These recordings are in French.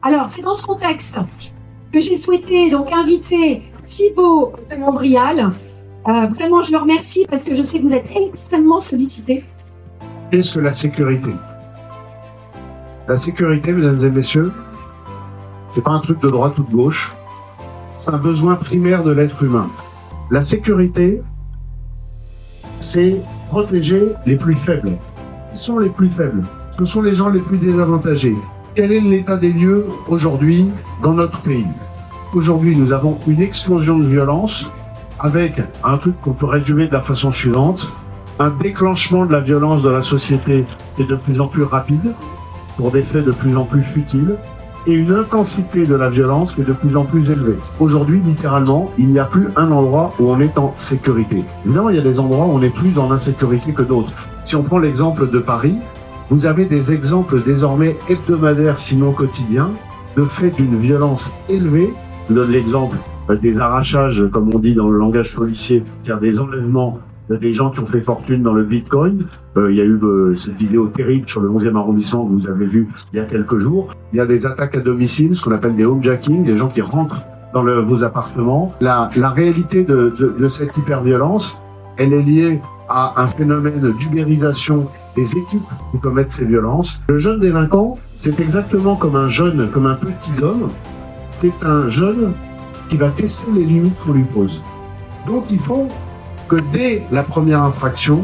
Alors, c'est dans ce contexte que j'ai souhaité donc inviter Thibaut de Montbrial. Vraiment, je le remercie parce que je sais que vous êtes extrêmement sollicité. Qu'est-ce que la sécurité? La sécurité, mesdames et messieurs, c'est pas un truc de droite ou de gauche. C'est un besoin primaire de l'être humain. La sécurité, c'est protéger les plus faibles. Qui sont les plus faibles? Ce sont les gens les plus désavantagés. Quel est l'état des lieux aujourd'hui dans notre pays? Aujourd'hui, nous avons une explosion de violence avec un truc qu'on peut résumer de la façon suivante. Un déclenchement de la violence de la société est de plus en plus rapide, pour des faits de plus en plus futiles, et une intensité de la violence qui est de plus en plus élevée. Aujourd'hui, littéralement, il n'y a plus un endroit où on est en sécurité. Évidemment, il y a des endroits où on est plus en insécurité que d'autres. Si on prend l'exemple de Paris, vous avez des exemples désormais hebdomadaires, sinon quotidiens, de faits d'une violence élevée. Je vous donne l'exemple des arrachages, comme on dit dans le langage policier, c'est-à-dire des enlèvements des gens qui ont fait fortune dans le Bitcoin. Il y a eu cette vidéo terrible sur le 11e arrondissement que vous avez vu il y a quelques jours. Il y a des attaques à domicile, ce qu'on appelle des homejacking, des gens qui rentrent dans vos appartements. La réalité de cette hyperviolence, elle est liée à un phénomène d'ubérisation des équipes qui commettent ces violences. Le jeune délinquant, c'est exactement comme un petit homme. C'est un jeune qui va tester les limites qu'on lui pose. Donc il faut que dès la première infraction,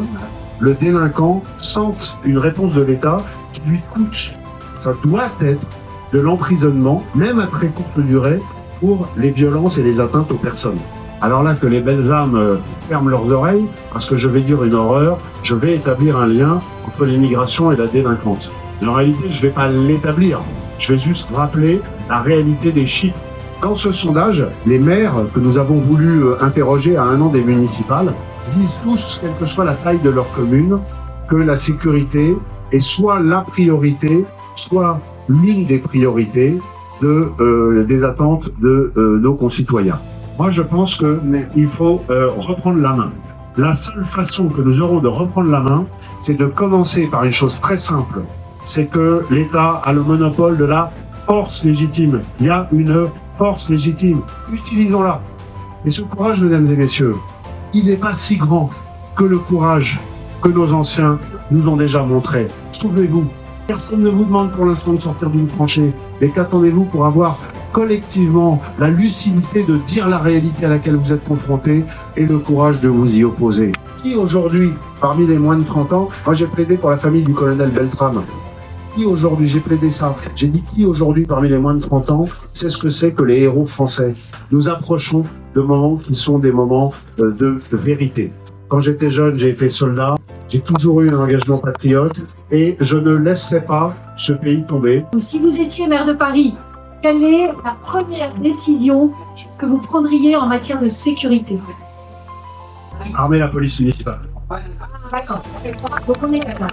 le délinquant sente une réponse de l'État qui lui coûte. Ça doit être de l'emprisonnement, même à très courte durée, pour les violences et les atteintes aux personnes. Alors là, que les belles âmes ferment leurs oreilles, parce que je vais dire une horreur, je vais établir un lien entre l'immigration et la délinquance. Mais en réalité, je ne vais pas l'établir, je vais juste rappeler la réalité des chiffres. Dans ce sondage, les maires que nous avons voulu interroger à 1 an des municipales disent tous, quelle que soit la taille de leur commune, que la sécurité est soit la priorité, soit l'une des priorités des attentes de nos concitoyens. Moi, je pense qu'il faut reprendre la main. La seule façon que nous aurons de reprendre la main, c'est de commencer par une chose très simple. C'est que l'État a le monopole de la force légitime. Il y a une force légitime. Utilisons-la. Et ce courage, mesdames et messieurs, il n'est pas si grand que le courage que nos anciens nous ont déjà montré. Souvenez-vous, personne ne vous demande pour l'instant de sortir d'une tranchée. Mais qu'attendez-vous pour avoir collectivement la lucidité de dire la réalité à laquelle vous êtes confrontés et le courage de vous y opposer? Qui aujourd'hui, parmi les moins de 30 ans, moi j'ai plaidé pour la famille du colonel Beltrame. Qui aujourd'hui, j'ai plaidé ça, j'ai dit qui aujourd'hui parmi les moins de 30 ans sait ce que c'est que les héros français? Nous approchons de moments qui sont des moments de vérité. Quand j'étais jeune, j'ai été soldat, j'ai toujours eu un engagement patriote et je ne laisserai pas ce pays tomber. Si vous étiez maire de Paris, quelle est la première décision que vous prendriez en matière de sécurité? Armer la police municipale. D'accord. Donc on est d'accord.